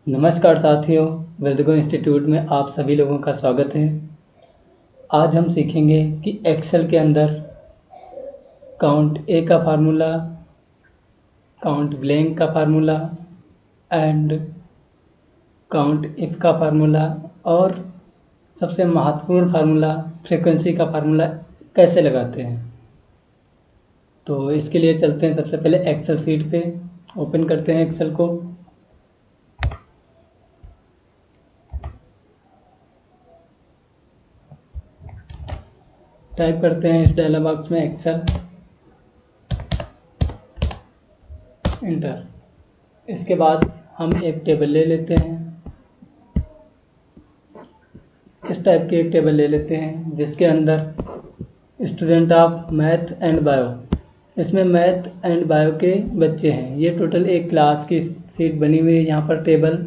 नमस्कार साथियों, वेदगो इंस्टीट्यूट में आप सभी लोगों का स्वागत है। आज हम सीखेंगे कि एक्सेल के अंदर काउंट ए का फार्मूला, काउंट ब्लैंक का फार्मूला एंड काउंट इफ का फार्मूला और सबसे महत्वपूर्ण फार्मूला फ्रीक्वेंसी का फार्मूला कैसे लगाते हैं। तो इसके लिए चलते हैं सबसे पहले एक्सेल शीट पे। ओपन करते हैं एक्सेल को। टाइप करते हैं इस डायलॉग बॉक्स में एक्सेल, इंटर। इसके बाद हम एक टेबल ले लेते हैं, इस टाइप की एक टेबल ले लेते हैं जिसके अंदर student of math and bio, इसमें मैथ एंड बायो के बच्चे हैं। ये टोटल एक क्लास की सीट बनी हुई है यहाँ पर टेबल।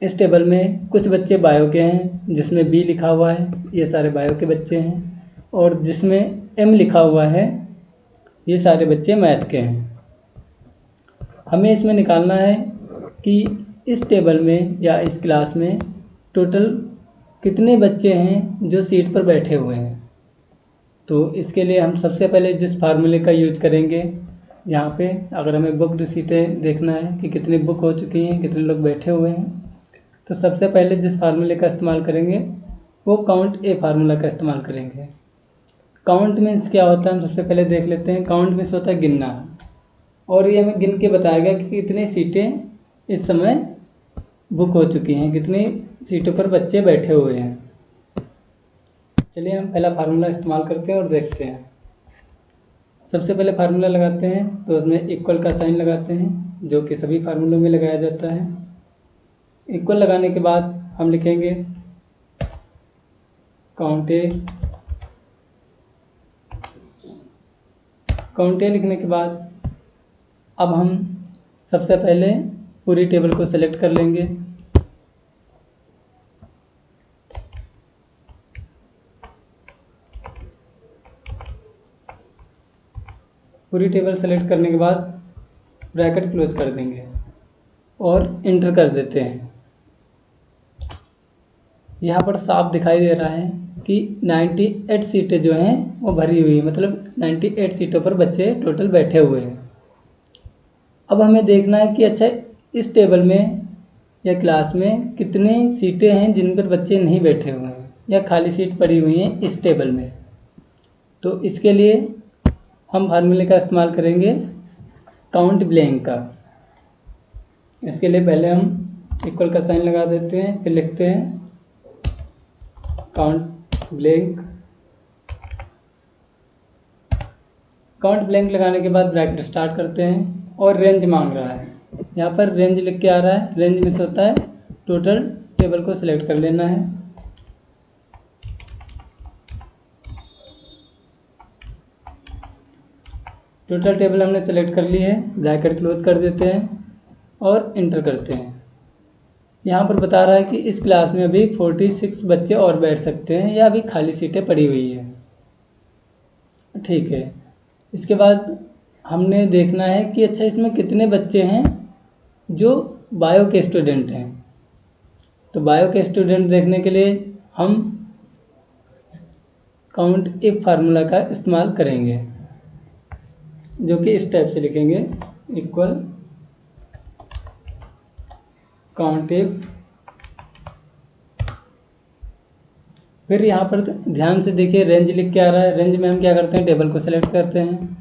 इस टेबल में कुछ बच्चे बायो के हैं जिसमें बी लिखा हुआ है, ये सारे बायो के बच्चे हैं। और जिसमें एम लिखा हुआ है ये सारे बच्चे मैथ के हैं। हमें इसमें निकालना है कि इस टेबल में या इस क्लास में टोटल कितने बच्चे हैं जो सीट पर बैठे हुए हैं। तो इसके लिए हम सबसे पहले जिस फार्मूले का यूज करेंगे, यहाँ पे अगर हमें बुक्ड सीटें देखना है कि कितनी बुक हो चुकी हैं, कितने लोग बैठे हुए हैं, तो सबसे पहले जिस फार्मूले का इस्तेमाल करेंगे वो काउंट ए फार्मूला का इस्तेमाल करेंगे। काउंट मीन्स क्या होता है हम सबसे पहले देख लेते हैं। काउंट मीन्स होता है गिनना, और ये हमें गिन के बताएगा कि कितनी सीटें इस समय बुक हो चुकी हैं, कितनी सीटों पर बच्चे बैठे हुए हैं। चलिए हम पहला फार्मूला इस्तेमाल करते हैं और देखते हैं। सबसे पहले फार्मूला लगाते हैं तो उसमें इक्वल का साइन लगाते हैं, जो कि सभी फार्मूलों में लगाया जाता है। इक्वल लगाने के बाद हम लिखेंगे काउंट ए। काउंट ए लिखने के बाद अब हम सबसे पहले पूरी टेबल को सेलेक्ट कर लेंगे। पूरी टेबल सेलेक्ट करने के बाद ब्रैकेट क्लोज कर देंगे और इंटर कर देते हैं। यहाँ पर साफ दिखाई दे रहा है कि 98 सीटें जो हैं वो भरी हुई है, मतलब 98 सीटों पर बच्चे टोटल बैठे हुए हैं। अब हमें देखना है कि अच्छा इस टेबल में या क्लास में कितनी सीटें हैं जिन पर बच्चे नहीं बैठे हुए हैं या खाली सीट पड़ी हुई हैं इस टेबल में। तो इसके लिए हम फार्मूले का इस्तेमाल करेंगे काउंट ब्लैंक का। इसके लिए पहले हम इक्वल का साइन लगा देते हैं, फिर लिखते हैं काउंट ब्लैंक। काउंट ब्लैंक लगाने के बाद ब्रैकेट स्टार्ट करते हैं और रेंज मांग रहा है। यहाँ पर रेंज लिख के आ रहा है। रेंज में से होता है टोटल टेबल को सिलेक्ट कर लेना है। टोटल टेबल हमने सेलेक्ट कर ली है, ब्रैकेट क्लोज कर देते हैं और इंटर करते हैं। यहाँ पर बता रहा है कि इस क्लास में अभी 46 बच्चे और बैठ सकते हैं या अभी खाली सीटें पड़ी हुई हैं। ठीक है। इसके बाद हमने देखना है कि अच्छा इसमें कितने बच्चे हैं जो बायो के स्टूडेंट हैं। तो बायो के स्टूडेंट देखने के लिए हम काउंट इफ फार्मूला का इस्तेमाल करेंगे, जो कि इस टाइप से लिखेंगे इक्वल काउंट इफ। फिर यहाँ पर ध्यान से देखिए रेंज लिख के आ रहा है। रेंज में हम क्या करते हैं, टेबल को सेलेक्ट करते हैं।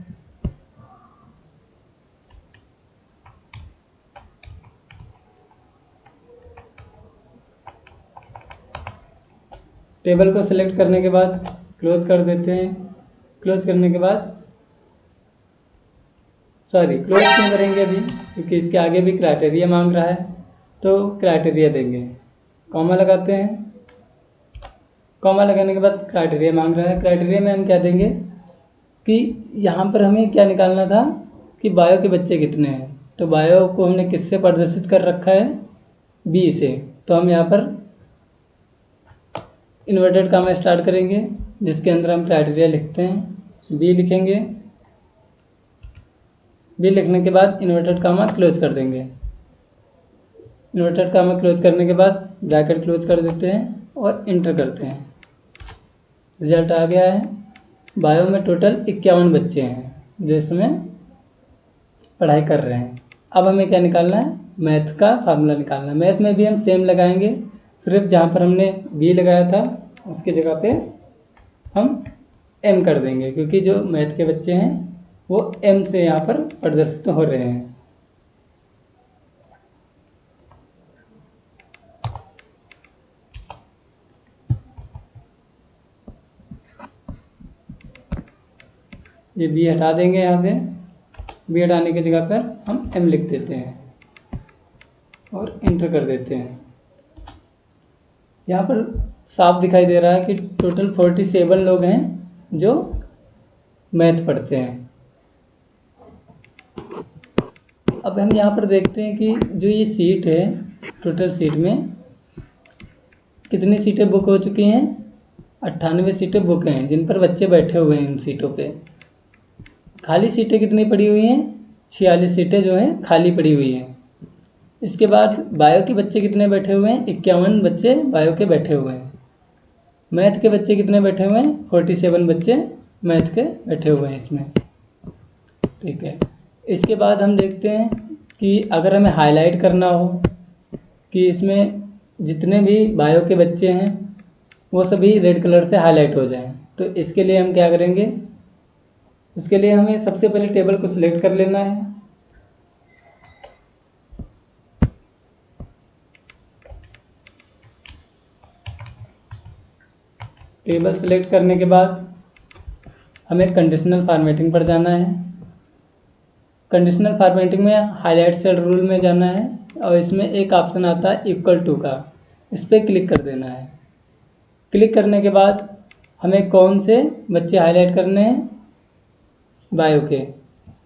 टेबल को सेलेक्ट करने के बाद क्लोज कर देते हैं। क्लोज करने के बाद क्लोज क्यों करेंगे अभी, क्योंकि इसके आगे भी क्राइटेरिया मांग रहा है, तो क्राइटेरिया देंगे। कॉमा लगाते हैं। कॉमा लगाने के बाद क्राइटेरिया मांग रहा है। क्राइटेरिया में हम क्या देंगे कि यहाँ पर हमें क्या निकालना था कि बायो के बच्चे कितने हैं। तो बायो को हमने किससे प्रदर्शित कर रखा है, बी से। तो हम यहाँ पर इन्वर्टेड कामा स्टार्ट करेंगे, जिसके अंदर हम क्राइटेरिया लिखते हैं, बी लिखेंगे। बी लिखने के बाद इन्वर्टेड कामा क्लोज कर देंगे। इन्वर्टेड कामा क्लोज करने के बाद ब्रैकेट क्लोज कर देते हैं और इंटर करते हैं। रिजल्ट आ गया है। बायो में टोटल 51 बच्चे हैं जो इसमें पढ़ाई कर रहे हैं। अब हमें क्या निकालना है, मैथ का फार्मूला निकालना है। मैथ में भी हम सेम लगाएंगे, सिर्फ जहाँ पर हमने बी लगाया था उसकी जगह पे हम एम कर देंगे, क्योंकि जो मैथ के बच्चे हैं वो एम से यहाँ पर प्रदर्शित हो रहे हैं। ये बी हटा देंगे यहाँ से, बी हटाने की जगह पर हम एम लिख देते हैं और इंटर कर देते हैं। यहाँ पर साफ दिखाई दे रहा है कि टोटल 47 लोग हैं जो मैथ पढ़ते हैं। अब हम यहाँ पर देखते हैं कि जो ये सीट है, टोटल सीट में कितनी सीटें बुक हो चुकी हैं। 98 सीटें बुक हैं जिन पर बच्चे बैठे हुए हैं। इन सीटों पे खाली सीटें कितनी पड़ी हुई हैं, 46 सीटें जो हैं खाली पड़ी हुई हैं। इसके बाद बायो के बच्चे कितने बैठे हुए हैं, 51 बच्चे बायो के बैठे हुए हैं। मैथ के बच्चे कितने बैठे हुए हैं, 47 बच्चे मैथ के बैठे हुए हैं इसमें। ठीक है, इसके बाद हम देखते हैं कि अगर हमें हाईलाइट करना हो कि इसमें जितने भी बायो के बच्चे हैं वो सभी रेड कलर से हाईलाइट हो जाएं, तो इसके लिए हम क्या करेंगे, इसके लिए हमें सबसे पहले टेबल को सिलेक्ट कर लेना है। टेबल सिलेक्ट करने के बाद हमें कंडीशनल फॉर्मेटिंग पर जाना है। कंडीशनल फॉर्मेटिंग में हाईलाइट सेल रूल में जाना है और इसमें एक ऑप्शन आता है इक्वल टू का, इस पर क्लिक कर देना है। क्लिक करने के बाद हमें कौन से बच्चे हाईलाइट करने हैं, बायो के।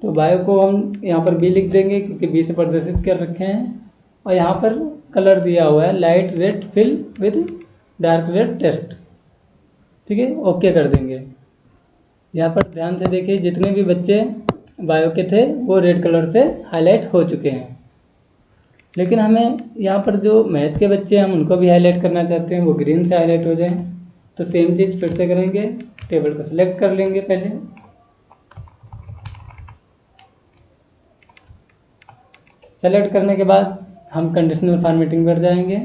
तो बायो को हम यहाँ पर बी लिख देंगे क्योंकि बी से प्रदर्शित कर रखे हैं। और यहाँ पर कलर दिया हुआ है light red fill with dark red text. ठीक है, ओके कर देंगे। यहाँ पर ध्यान से देखिए जितने भी बच्चे बायो के थे वो रेड कलर से हाईलाइट हो चुके हैं। लेकिन हमें यहाँ पर जो मैथ के बच्चे हैं हम उनको भी हाईलाइट करना चाहते हैं, वो ग्रीन से हाईलाइट हो जाएं। तो सेम चीज़ फिर से करेंगे, टेबल को सिलेक्ट कर लेंगे पहले। सेलेक्ट करने के बाद हम कंडीशनल फॉर्मेटिंग पर जाएंगे,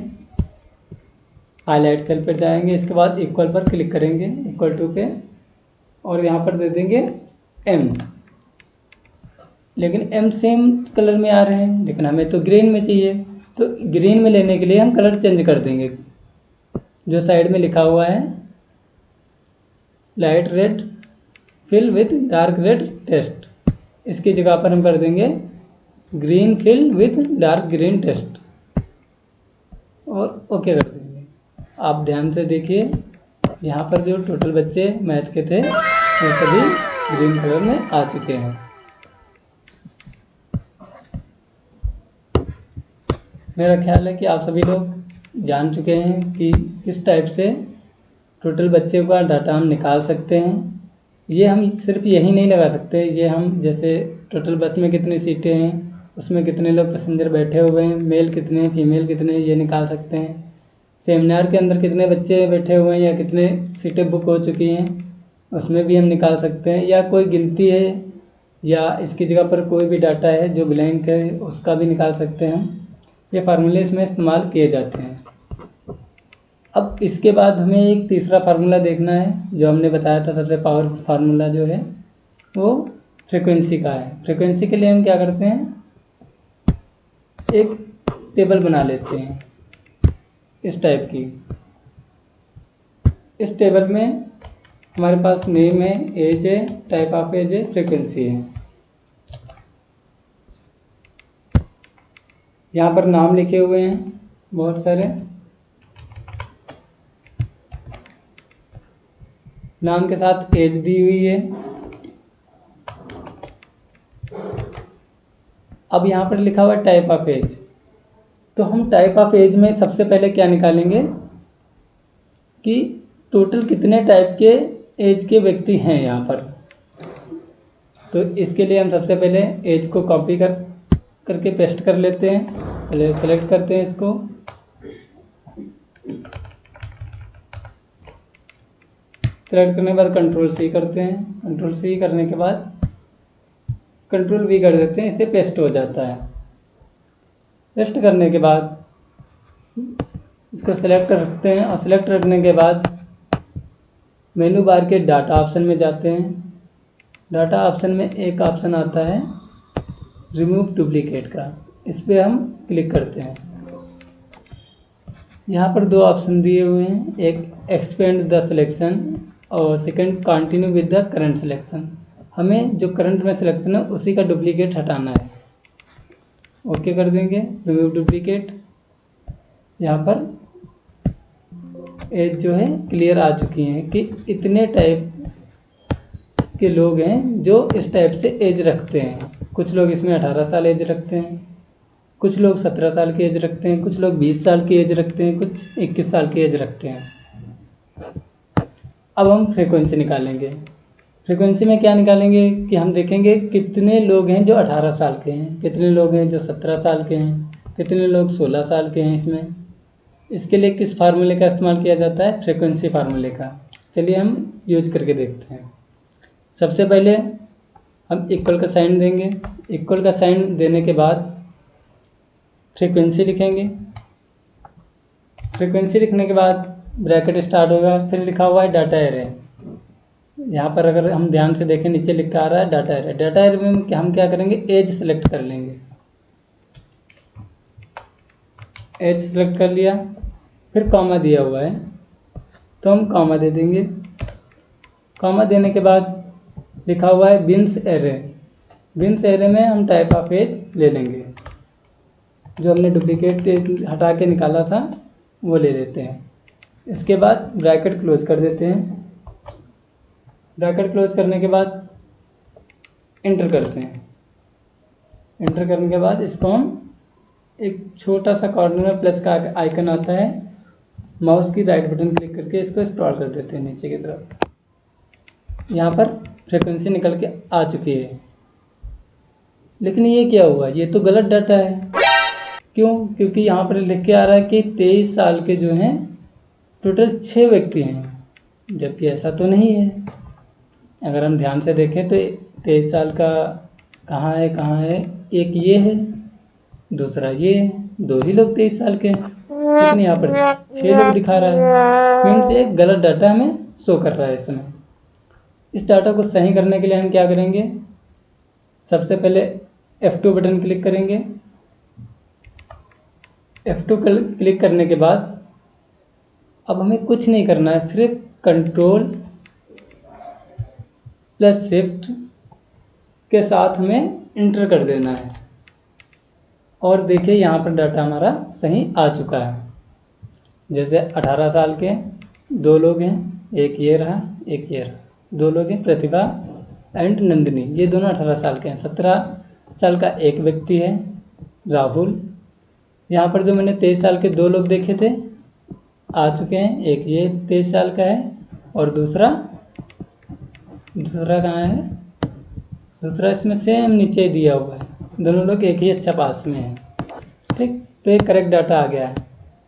हाईलाइट सेल पर जाएंगे, इसके बाद इक्वल पर क्लिक करेंगे, इक्वल टू पे, और यहाँ पर दे देंगे एम। लेकिन एम सेम कलर में आ रहे हैं, लेकिन हमें तो ग्रीन में चाहिए। तो ग्रीन में लेने के लिए हम कलर चेंज कर देंगे। जो साइड में लिखा हुआ है light red fill with dark red text, इसकी जगह पर हम कर देंगे green fill with dark green text और ओके कर देंगे। आप ध्यान से देखिए यहाँ पर जो टोटल बच्चे मैथ के थे वो सभी ग्रीन कलर में आ चुके हैं। मेरा ख्याल है कि आप सभी लोग जान चुके हैं कि किस टाइप से टोटल बच्चे का डाटा हम निकाल सकते हैं। ये हम सिर्फ यही नहीं लगा सकते, ये हम जैसे टोटल बस में कितनी सीटें हैं, उसमें कितने लोग पैसेंजर बैठे हुए हैं, मेल कितने हैं, फीमेल कितने हैं, ये निकाल सकते हैं। सेमिनार के अंदर कितने बच्चे बैठे हुए हैं या कितने सीटें बुक हो चुकी हैं उसमें भी हम निकाल सकते हैं। या कोई गिनती है या इसकी जगह पर कोई भी डाटा है जो ब्लैंक है उसका भी निकाल सकते हैं हम। ये फार्मूले इसमें इस्तेमाल किए जाते हैं। अब इसके बाद हमें एक तीसरा फार्मूला देखना है जो हमने बताया था, सबसे पावरफुल फार्मूला जो है वो फ्रीक्वेंसी का है। फ्रीक्वेंसी के लिए हम क्या करते हैं, एक टेबल बना लेते हैं इस टाइप की। इस टेबल में हमारे पास नेम है, एज है, टाइप ऑफ एज है, फ्रीक्वेंसी है। यहाँ पर नाम लिखे हुए हैं बहुत सारे। नाम के साथ एज दी हुई है। अब यहाँ पर लिखा हुआ है टाइप ऑफ एज। तो हम टाइप ऑफ एज में सबसे पहले क्या निकालेंगे कि टोटल कितने टाइप के एज के व्यक्ति हैं यहाँ पर। तो इसके लिए हम सबसे पहले एज को कॉपी करके पेस्ट कर लेते हैं। पहले सेलेक्ट करते हैं इसको, सेलेक्ट करने के बाद कंट्रोल सी करते हैं, कंट्रोल सी करने के बाद कंट्रोल वी कर देते हैं, इससे पेस्ट हो जाता है। पेस्ट करने के बाद इसको सेलेक्ट कर सकते हैं और सेलेक्ट करने के बाद मेनू बार के डाटा ऑप्शन में जाते हैं। डाटा ऑप्शन में एक ऑप्शन आता है रिमूव डुप्लीकेट का, इस पर हम क्लिक करते हैं। यहाँ पर दो ऑप्शन दिए हुए हैं, एक एक्सपेंड द सिलेक्शन और second continue with the current selection. हमें जो करंट में सिलेक्शन है उसी का डुप्लीकेट हटाना है। ओके कर देंगे, रिमूव डुप्लीकेट। यहाँ पर एज जो है क्लियर आ चुकी है कि इतने टाइप के लोग हैं जो इस टाइप से एज रखते हैं। कुछ लोग इसमें 18 साल एज रखते हैं, कुछ लोग 17 साल की एज रखते हैं, कुछ लोग 20 साल की एज रखते हैं, कुछ 21 साल की एज रखते हैं। अब हम फ्रीक्वेंसी निकालेंगे। फ्रीक्वेंसी में क्या निकालेंगे कि हम देखेंगे कितने लोग हैं जो 18 साल के हैं, कितने लोग हैं जो 17 साल के हैं, कितने लोग 16 साल के हैं इसमें। इसके लिए किस फार्मूले का इस्तेमाल किया जाता है? फ्रीक्वेंसी फार्मूले का। चलिए हम यूज करके देखते हैं। सबसे पहले हम इक्वल का साइन देंगे। इक्वल का साइन देने के बाद फ्रीक्वेंसी लिखेंगे। फ्रीक्वेंसी लिखने के बाद ब्रैकेट स्टार्ट होगा, फिर लिखा हुआ है डाटा एरे। यहाँ पर अगर हम ध्यान से देखें नीचे लिखा आ रहा है डाटा एरे। डाटा एरे में हम क्या करेंगे? एज सेलेक्ट कर लेंगे। एज सेलेक्ट कर लिया, फिर कॉमा दिया हुआ है तो हम कॉमा दे देंगे। कॉमा देने के बाद लिखा हुआ है बिन्स एरे। बिन्स एरे में हम टाइप ऑफ एज ले लेंगे, जो हमने डुप्लीकेट एज हटा के निकाला था वो ले लेते हैं। इसके बाद ब्रैकेट क्लोज कर देते हैं। ब्रैकेट क्लोज करने के बाद इंटर करते हैं। इंटर करने के बाद इसको हम एक छोटा सा कॉर्नर में प्लस का आइकन आता है, माउस की राइट बटन क्लिक करके इसको स्क्रॉल कर देते हैं नीचे की तरफ। यहाँ पर फ्रीक्वेंसी निकल के आ चुकी है, लेकिन ये क्या हुआ? ये तो गलत डाटा है। क्यों? क्योंकि यहाँ पर लिख के आ रहा है कि 23 साल के जो हैं टोटल 6 व्यक्ति हैं, जबकि ऐसा तो नहीं है। अगर हम ध्यान से देखें तो 23 साल का कहाँ है? एक ये है, दूसरा ये है, दो ही लोग 23 साल के हैं, लेकिन यहाँ पर 6 लोग दिखा रहा है। मीन्स एक गलत डाटा हमें शो कर रहा है इसमें। इस डाटा को सही करने के लिए हम क्या करेंगे? सबसे पहले F2 बटन क्लिक करेंगे। F2 क्लिक करने के बाद अब हमें कुछ नहीं करना है, सिर्फ कंट्रोल प्लस शिफ्ट के साथ हमें इंटर कर देना है। और देखिए यहाँ पर डाटा हमारा सही आ चुका है। जैसे 18 साल के 2 लोग हैं, एक ये रहा, एक ये रहा, 2 लोग हैं, प्रतिभा एंड नंदिनी, ये दोनों 18 साल के हैं। 17 साल का एक व्यक्ति है, राहुल। यहाँ पर जो मैंने 23 साल के 2 लोग देखे थे आ चुके हैं। एक ये 23 साल का है और दूसरा कहाँ है? दूसरा इसमें सेम नीचे दिया हुआ है। दोनों लोग एक ही अच्छा पास में है। ठीक, तो ये करेक्ट डाटा आ गया है।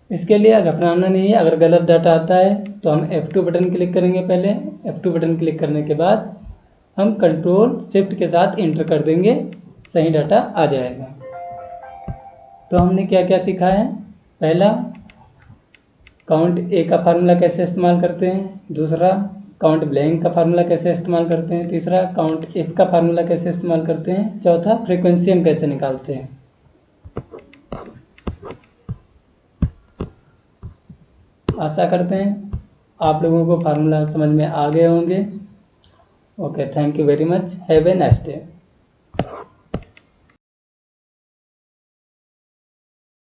इसके लिए घबराना नहीं है। अगर गलत डाटा आता है तो हम F2 बटन क्लिक करेंगे। पहले F2 बटन क्लिक करने के बाद हम कंट्रोल शिफ्ट के साथ इंटर कर देंगे, सही डाटा आ जाएगा। तो हमने क्या क्या सीखा है? पहला, काउंट ए का फार्मूला कैसे इस्तेमाल करते हैं। दूसरा, काउंट ब्लैंक का फार्मूला कैसे इस्तेमाल करते हैं। तीसरा, काउंट एफ का फार्मूला कैसे इस्तेमाल करते हैं। चौथा, फ्रीक्वेंसी हम कैसे निकालते हैं। आशा करते हैं आप लोगों को फार्मूला समझ में आ गए होंगे। Okay, thank you very much, have a nice day.